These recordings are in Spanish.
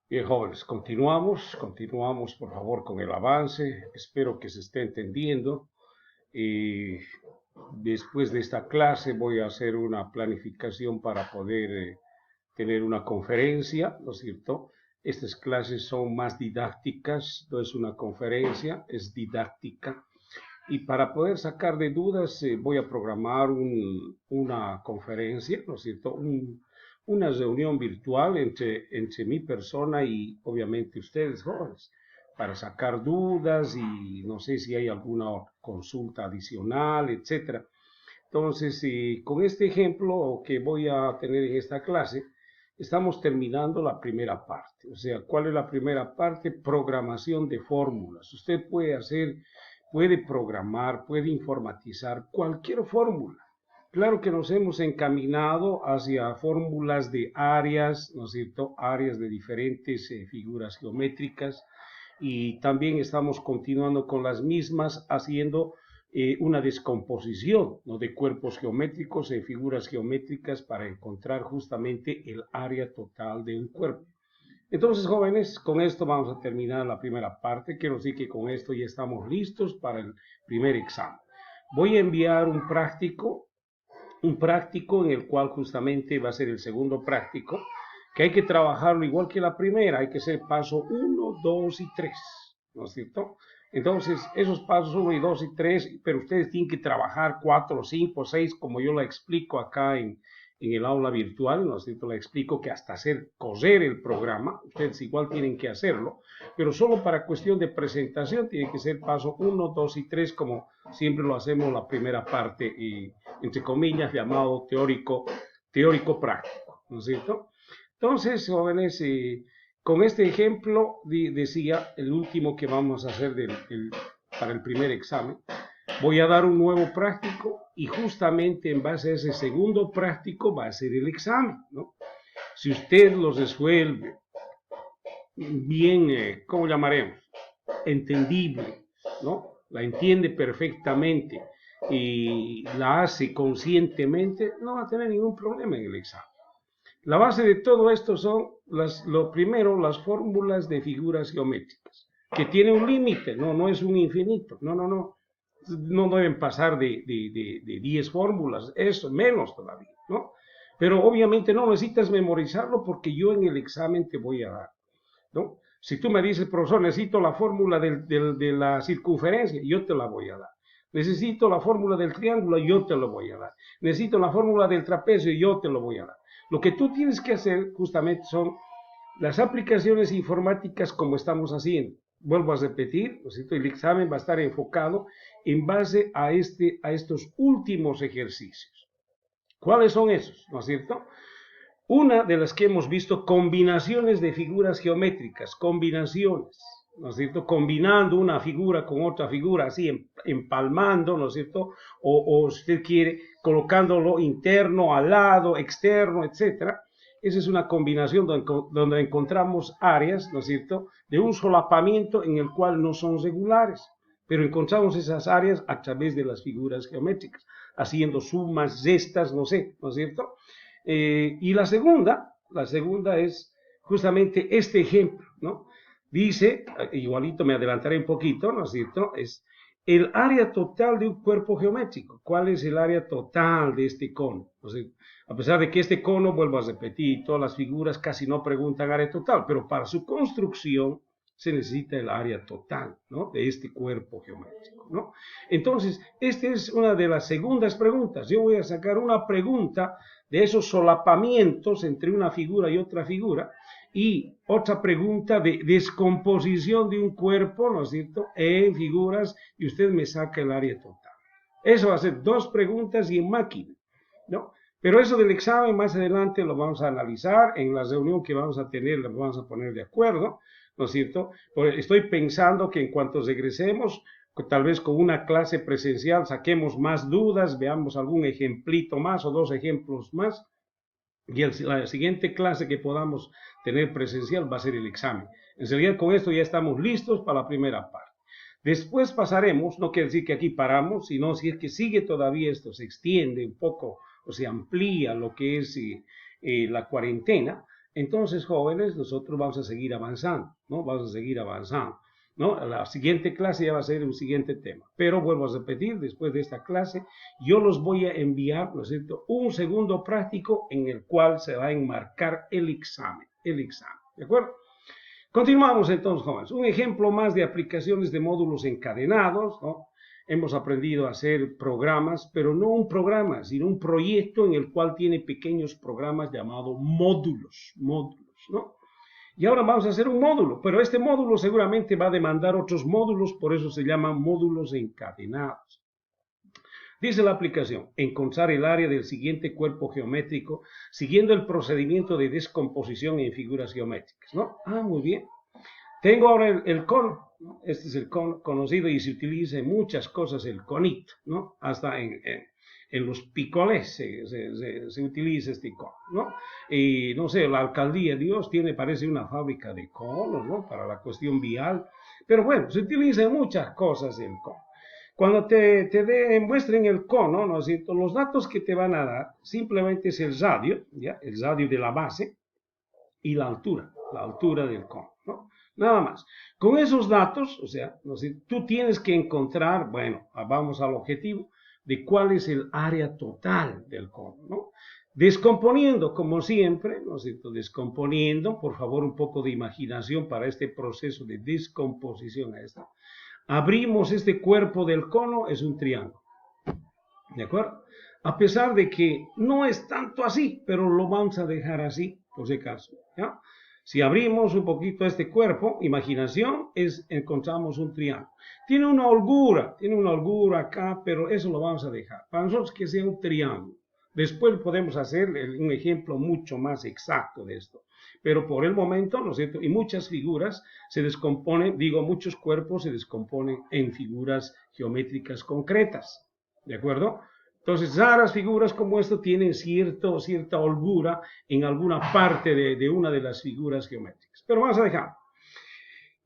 Bien, jóvenes, continuamos por favor con el avance. Espero que se esté entendiendo. Y después de esta clase voy a hacer una planificación para poder tener una conferencia, ¿no es cierto? Estas clases son más didácticas, no es una conferencia, es didáctica. Y para poder sacar de dudas, voy a programar una conferencia, ¿no es cierto? Una reunión virtual entre mi persona y obviamente ustedes, jóvenes, para sacar dudas y no sé si hay alguna consulta adicional, etcétera. Entonces, con este ejemplo que voy a tener en esta clase, estamos terminando la primera parte. O sea, ¿cuál es la primera parte? Programación de fórmulas. Usted puede programar, puede informatizar cualquier fórmula. Claro que nos hemos encaminado hacia fórmulas de áreas, ¿no es cierto? Áreas de diferentes figuras geométricas y también estamos continuando con las mismas haciendo una descomposición, ¿no?, de cuerpos geométricos en figuras geométricas para encontrar justamente el área total de un cuerpo. Entonces, jóvenes, con esto vamos a terminar la primera parte. Quiero decir que con esto ya estamos listos para el primer examen. Voy a enviar un práctico en el cual justamente va a ser el segundo práctico, que hay que trabajarlo igual que la primera, hay que hacer paso 1, 2 y 3, ¿no es cierto? Entonces, esos pasos 1 y 2 y 3, pero ustedes tienen que trabajar 4, 5, 6, como yo lo explico acá en el aula virtual, ¿no es cierto? Le explico que hasta hacer correr el programa, ustedes igual tienen que hacerlo, pero solo para cuestión de presentación tiene que ser paso 1, 2 y 3, como siempre lo hacemos la primera parte, y entre comillas, llamado teórico práctico, ¿no es cierto? Entonces, jóvenes, con este ejemplo decía, el último que vamos a hacer para el primer examen, voy a dar un nuevo práctico y justamente en base a ese segundo práctico va a ser el examen, ¿no? Si usted lo resuelve bien, ¿cómo llamaremos? Entendible, ¿no? La entiende perfectamente y la hace conscientemente, no va a tener ningún problema en el examen. La base de todo esto son, lo primero, las fórmulas de figuras geométricas, que tiene un límite, no es un infinito, no deben pasar de 10 fórmulas, eso menos todavía, ¿no? Pero obviamente no necesitas memorizarlo porque yo en el examen te voy a dar, ¿no? Si tú me dices, profesor, necesito la fórmula de la circunferencia, yo te la voy a dar. Necesito la fórmula del triángulo, yo te lo voy a dar. Necesito la fórmula del trapecio, yo te lo voy a dar. Lo que tú tienes que hacer justamente son las aplicaciones informáticas como estamos haciendo. Vuelvo a repetir, ¿no es cierto? El examen va a estar enfocado en base a estos últimos ejercicios. ¿Cuáles son esos? ¿No es cierto? Una de las que hemos visto, combinaciones de figuras geométricas, combinaciones, ¿no es cierto? Combinando una figura con otra figura, así empalmando, ¿no es cierto? O si usted quiere, colocándolo interno, al lado, externo, etcétera. Esa es una combinación donde encontramos áreas, ¿no es cierto?, de un solapamiento en el cual no son regulares, pero encontramos esas áreas a través de las figuras geométricas, haciendo sumas, restas, no sé, ¿no es cierto? Y la segunda es justamente este ejemplo, ¿no? Dice, igualito me adelantaré un poquito, ¿no es cierto? Es el área total de un cuerpo geométrico. ¿Cuál es el área total de este cono? O sea, a pesar de que este cono, vuelvo a repetir, todas las figuras casi no preguntan área total, pero para su construcción se necesita el área total, ¿no?, de este cuerpo geométrico, ¿no? Entonces, esta es una de las segundas preguntas. Yo voy a sacar una pregunta de esos solapamientos entre una figura y otra figura, y otra pregunta de descomposición de un cuerpo, ¿no es cierto?, en figuras, y usted me saca el área total. Eso va a ser dos preguntas y en máquina, ¿no? Pero eso del examen más adelante lo vamos a analizar en la reunión que vamos a tener, lo vamos a poner de acuerdo, ¿no es cierto? Porque estoy pensando que en cuanto regresemos, tal vez con una clase presencial saquemos más dudas, veamos algún ejemplito más o dos ejemplos más, y la siguiente clase que podamos tener presencial va a ser el examen. En realidad con esto ya estamos listos para la primera parte. Después pasaremos, no quiere decir que aquí paramos, sino si es que sigue todavía esto, se extiende un poco o se amplía lo que es la cuarentena, Entonces, jóvenes, nosotros vamos a seguir avanzando, ¿no? Vamos a seguir avanzando, ¿no? La siguiente clase ya va a ser un siguiente tema. Pero vuelvo a repetir, después de esta clase, yo los voy a enviar, ¿no es cierto?, un segundo práctico en el cual se va a enmarcar el examen, ¿de acuerdo? Continuamos entonces, jóvenes. Un ejemplo más de aplicaciones de módulos encadenados, ¿no? Hemos aprendido a hacer programas, pero no un programa, sino un proyecto en el cual tiene pequeños programas llamados módulos, ¿no? Y ahora vamos a hacer un módulo, pero este módulo seguramente va a demandar otros módulos, por eso se llaman módulos encadenados. Dice la aplicación, encontrar el área del siguiente cuerpo geométrico siguiendo el procedimiento de descomposición en figuras geométricas, ¿no? Ah, muy bien. Tengo ahora el cono, ¿no? Este es el cono conocido y se utiliza en muchas cosas el conito, ¿no? Hasta en los picolés se utiliza este cono, ¿no? Y no sé, la alcaldía Dios parece una fábrica de conos, ¿no? Para la cuestión vial, pero bueno, se utiliza en muchas cosas el cono. Cuando te muestren el cono, ¿no es cierto?, los datos que te van a dar simplemente es el radio, ¿ya? El radio de la base y la altura del cono, ¿no? Nada más. Con esos datos, o sea, ¿no es cierto?, tú tienes que encontrar, bueno, vamos al objetivo, de cuál es el área total del cono, ¿no? Descomponiendo, como siempre, ¿no es cierto?, descomponiendo, por favor, un poco de imaginación para este proceso de descomposición a esta. Abrimos este cuerpo del cono, es un triángulo, ¿de acuerdo? A pesar de que no es tanto así, pero lo vamos a dejar así, por si acaso, ¿ya? Si abrimos un poquito este cuerpo, imaginación, encontramos un triángulo. Tiene una holgura acá, pero eso lo vamos a dejar. Para nosotros que sea un triángulo. Después podemos hacer un ejemplo mucho más exacto de esto. Pero por el momento, ¿no es cierto?, y muchas figuras se descomponen, muchos cuerpos se descomponen en figuras geométricas concretas, ¿de acuerdo? Entonces, raras figuras como esto tienen cierta holgura en alguna parte de una de las figuras geométricas. Pero vamos a dejar.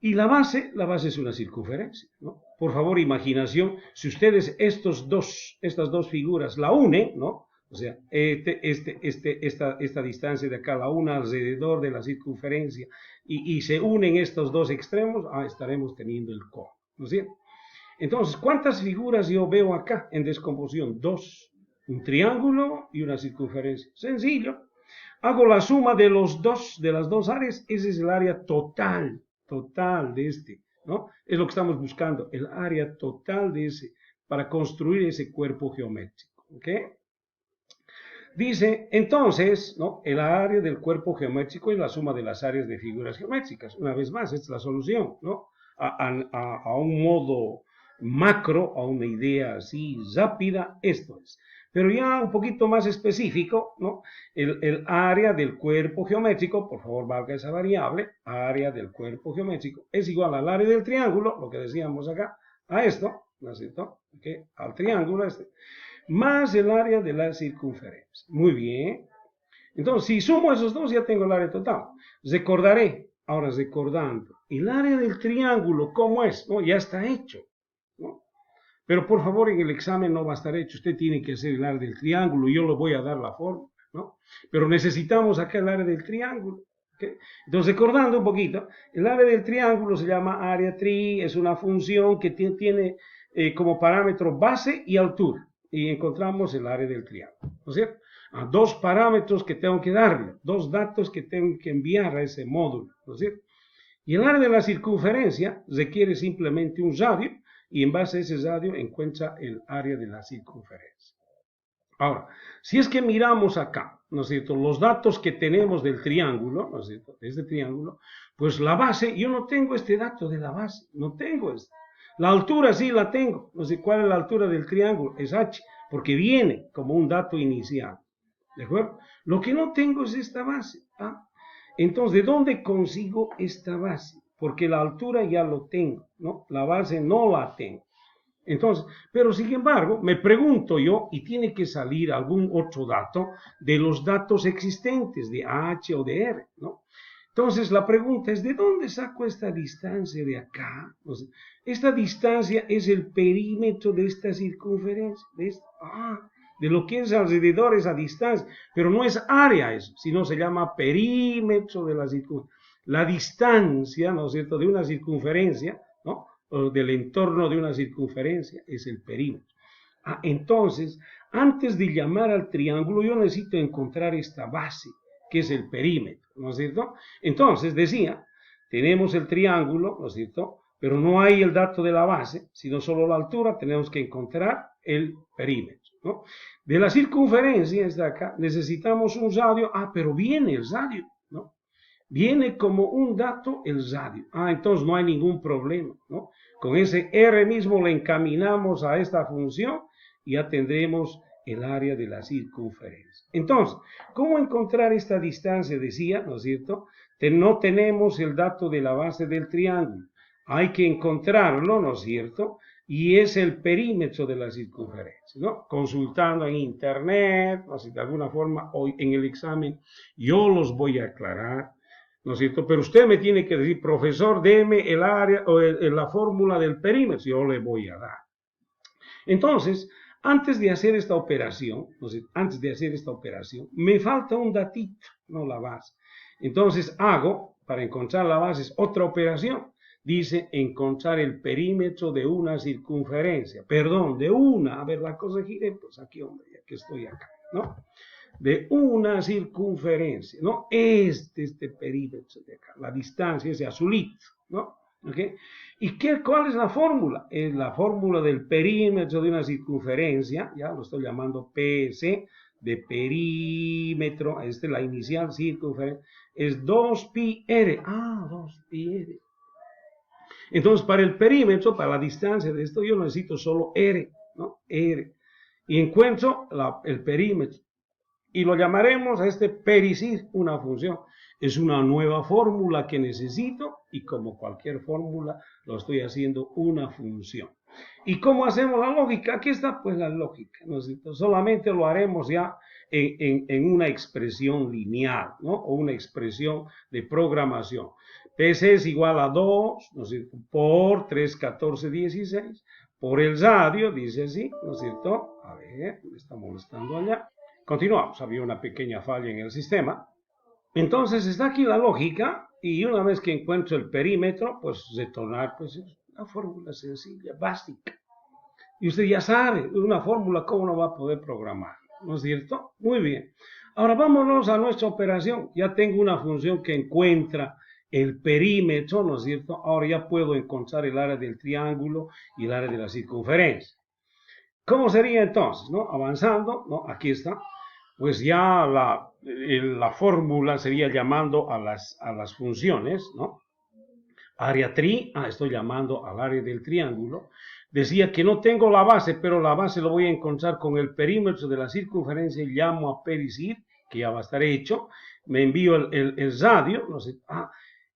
Y la base es una circunferencia, ¿no? Por favor, imaginación, si ustedes estas dos figuras la unen, ¿no? O sea, esta distancia de acá, la una alrededor de la circunferencia, y se unen estos dos extremos, estaremos teniendo el cono, ¿no es cierto? Entonces, ¿cuántas figuras yo veo acá en descomposición? Dos, un triángulo y una circunferencia. Sencillo. Hago la suma de las dos áreas, ese es el área total de este, ¿no? Es lo que estamos buscando, el área total de ese, para construir ese cuerpo geométrico, ¿ok? Dice, entonces, ¿no?, el área del cuerpo geométrico es la suma de las áreas de figuras geométricas. Una vez más, esta es la solución, ¿no? A un modo macro, a una idea así rápida, esto es. Pero ya un poquito más específico, ¿no? El área del cuerpo geométrico, por favor valga esa variable, área del cuerpo geométrico, es igual al área del triángulo, lo que decíamos acá, a esto, ¿no es cierto?, ¿okay?, al triángulo más el área de la circunferencia. Muy bien. Entonces, si sumo esos dos, ya tengo el área total. Recordando, el área del triángulo, ¿cómo es? No, ya está hecho, ¿no? Pero por favor, en el examen no va a estar hecho. Usted tiene que hacer el área del triángulo. Yo le voy a dar la forma, ¿no? Pero necesitamos acá el área del triángulo, ¿okay? Entonces, recordando un poquito, el área del triángulo se llama área tri, es una función que tiene como parámetro base y altura. Y encontramos el área del triángulo, ¿no es cierto? Dos parámetros que tengo que darle, dos datos que tengo que enviar a ese módulo, ¿no es cierto? Y el área de la circunferencia requiere simplemente un radio, y en base a ese radio encuentra el área de la circunferencia. Ahora, si es que miramos acá, ¿no es cierto?, los datos que tenemos del triángulo, ¿no es cierto?, de este triángulo, pues la base, yo no tengo este dato de la base, no tengo este. La altura sí la tengo, no sé cuál es la altura del triángulo, es h, porque viene como un dato inicial, ¿de acuerdo? Lo que no tengo es esta base, ¿ah? Entonces, ¿de dónde consigo esta base? Porque la altura ya lo tengo, ¿no? La base no la tengo. Entonces, pero sin embargo, me pregunto yo, y tiene que salir algún otro dato de los datos existentes, de h o de r, ¿no? Entonces, la pregunta es, ¿de dónde saco esta distancia de acá? O sea, esta distancia es el perímetro de esta circunferencia. de lo que es alrededor esa distancia, pero no es área eso, sino se llama perímetro de la circunferencia. La distancia, ¿no es cierto?, de una circunferencia, ¿no?, o del entorno de una circunferencia es el perímetro. Entonces, antes de llamar al triángulo, yo necesito encontrar esta base, que es el perímetro, ¿no es cierto? Entonces, decía, tenemos el triángulo, ¿no es cierto?, pero no hay el dato de la base, sino solo la altura, tenemos que encontrar el perímetro, ¿no? De la circunferencia, esta de acá, necesitamos un radio, pero viene el radio, ¿no? Viene como un dato el radio. Entonces no hay ningún problema, ¿no? Con ese R mismo le encaminamos a esta función y ya tendremos el área de la circunferencia. Entonces, ¿cómo encontrar esta distancia? Decía, ¿no es cierto? No tenemos el dato de la base del triángulo. Hay que encontrarlo, ¿no es cierto? Y es el perímetro de la circunferencia, ¿no? Consultando en internet, o si de alguna forma hoy en el examen yo los voy a aclarar, ¿no es cierto? Pero usted me tiene que decir, profesor, deme el área o la fórmula del perímetro, yo le voy a dar. Entonces, antes de hacer esta operación, me falta un datito, no la base. Entonces hago, para encontrar la base, es otra operación. Dice encontrar el perímetro de una circunferencia. Perdón, de una. A ver, la cosa giré, pues aquí, hombre, ya que estoy acá, ¿no? De una circunferencia, ¿no? Este perímetro de acá, la distancia, ese azulito, ¿no? ¿Okay? ¿Y cuál es la fórmula? Es la fórmula del perímetro de una circunferencia, ya lo estoy llamando PC, de perímetro, esta es la inicial circunferencia, es 2πr. 2πr. Entonces, para el perímetro, para la distancia de esto, yo necesito solo R, ¿no? R. Y encuentro el perímetro. Y lo llamaremos a este pericir una función. Es una nueva fórmula que necesito y como cualquier fórmula lo estoy haciendo una función. ¿Y cómo hacemos la lógica? Aquí está pues la lógica, ¿no es cierto? Solamente lo haremos ya en una expresión lineal, ¿no? O una expresión de programación. PC es igual a 2, ¿no es cierto?, por 3, 14, 16, por el radio, dice así, ¿no es cierto? A ver, me está molestando allá. Continuamos, había una pequeña falla en el sistema. Entonces está aquí la lógica y una vez que encuentro el perímetro, pues retornar, pues es una fórmula sencilla, básica. Y usted ya sabe, una fórmula, ¿cómo no va a poder programar? ¿No es cierto? Muy bien. Ahora vámonos a nuestra operación. Ya tengo una función que encuentra el perímetro, ¿no es cierto? Ahora ya puedo encontrar el área del triángulo y el área de la circunferencia. ¿Cómo sería entonces? ¿No? Avanzando, ¿no? Aquí está. Pues ya la fórmula sería llamando a las funciones, ¿no? Área tri, estoy llamando al área del triángulo. Decía que no tengo la base, pero la base lo voy a encontrar con el perímetro de la circunferencia y llamo a pericir, que ya va a estar hecho. Me envío el radio, no sé.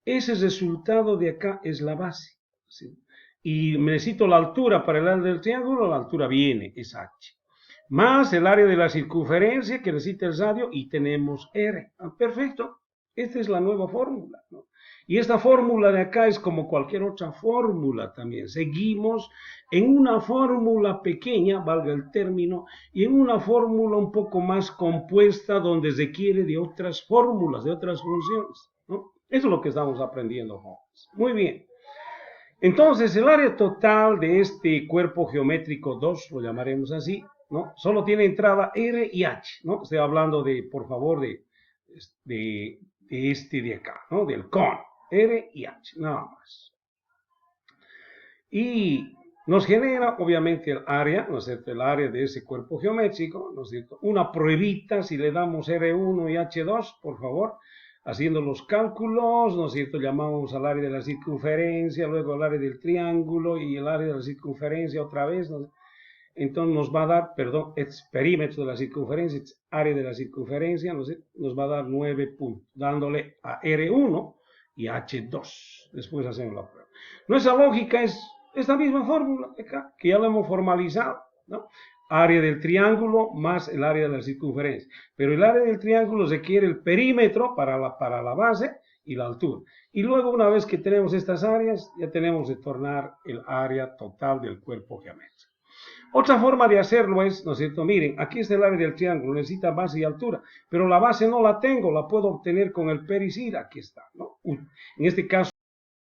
Ese resultado de acá es la base, ¿sí? Y necesito la altura para el área del triángulo, la altura viene, es h. Más el área de la circunferencia que necesita el radio y tenemos R. Perfecto, esta es la nueva fórmula, ¿no? Y esta fórmula de acá es como cualquier otra fórmula también. Seguimos en una fórmula pequeña, valga el término, y en una fórmula un poco más compuesta donde se requiere de otras fórmulas, de otras funciones, ¿no? Eso es lo que estamos aprendiendo, jóvenes. Muy bien. Entonces, el área total de este cuerpo geométrico 2, lo llamaremos así, ¿no? Solo tiene entrada R y H, ¿no? Estoy hablando por favor, de este de acá, ¿no? Del cono, R y H, nada más. Y nos genera, obviamente, el área, ¿no es cierto? El área de ese cuerpo geométrico, ¿no es cierto? Una pruebita, si le damos R1 y H2, por favor, haciendo los cálculos, ¿no es cierto? Llamamos al área de la circunferencia, luego al área del triángulo y el área de la circunferencia otra vez, ¿no? Entonces nos va a dar, perdón, el perímetro de la circunferencia, área de la circunferencia, nos va a dar 9 puntos, dándole a R1 y H2. Después hacemos la prueba. Nuestra lógica es esta misma fórmula de acá, que ya la hemos formalizado, ¿no? Área del triángulo más el área de la circunferencia. Pero el área del triángulo requiere el perímetro para la base y la altura. Y luego, una vez que tenemos estas áreas, ya tenemos de tornar el área total del cuerpo geométrico. Otra forma de hacerlo es, ¿no es cierto? Miren, aquí está el área del triángulo, necesita base y altura, pero la base no la tengo, la puedo obtener con el pericid, aquí está, ¿no? En este caso,